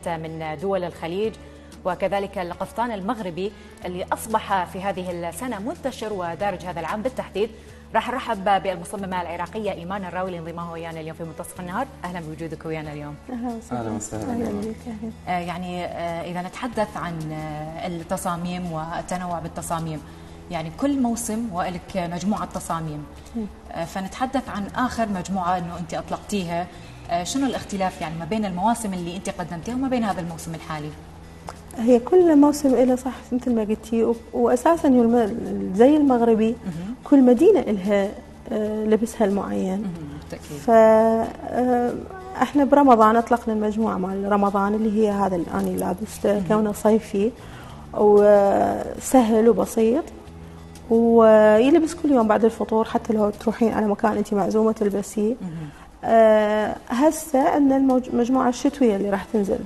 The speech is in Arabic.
من دول الخليج وكذلك القفطان المغربي اللي أصبح في هذه السنة منتشر ودارج هذا العام بالتحديد. راح نرحب بالمصممة العراقية إيمان الراوي لانضمامها ويانا اليوم في منتصف النهار. أهلا بوجودك ويانا اليوم. أهلا وسهلا. يعني إذا نتحدث عن التصاميم والتنوع بالتصاميم، يعني كل موسم ولك مجموعة تصاميم، فنتحدث عن آخر مجموعة أنه أنت أطلقتيها. شنو الاختلاف يعني ما بين المواسم اللي أنت قدمتيها وما بين هذا الموسم الحالي؟ هي كل موسم له صح مثل ما قلتي، وأساسا هو زي المغربي كل مدينة لها لبسها المعين. فاحنا برمضان أطلقنا المجموعة مال رمضان اللي هي هذا اللي أنا لابسته، كونه صيفي وسهل وبسيط ويلبس كل يوم بعد الفطور، حتى لو تروحين على مكان أنت معزومة تلبسيه. هسه عندنا المجموعة الشتوية اللي راح تنزل